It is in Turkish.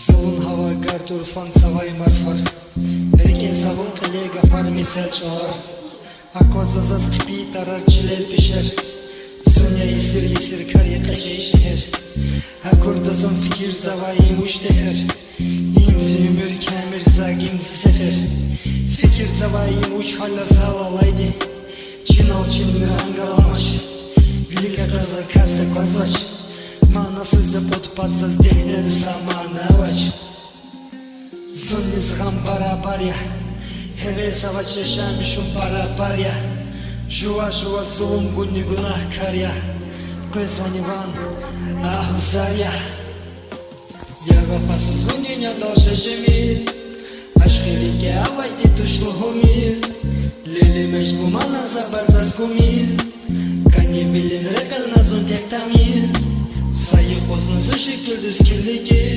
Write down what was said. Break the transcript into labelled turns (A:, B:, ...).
A: Zavun hava gar turfan savay marfar Erken savun kollega par misal çoğar Akvazazaz kipi tarar çiler pişer Sonya yisir karya kaçay şehir Hakurda son fikir zavayı müşteher İnzi ümür kemir zaginzi sefer Fikir zavayı muş hala salalaydı Çinal çinmir angalamaş Велика каза каса квазвач Манасызы подпадсыз дехнер саманавач Зонни згам барабаря Хеве савач yaşam şum барабаря Жуа сулум гунни гунах каря Квезвани ван ахузаря Ярва пасу звонения дальше жемит Ашхилике авайти тушлу гумир Лили мешлумана забарзас гумир Kani bilin rekal nazun tek tamir Sayı koznuzu şekilde skilligi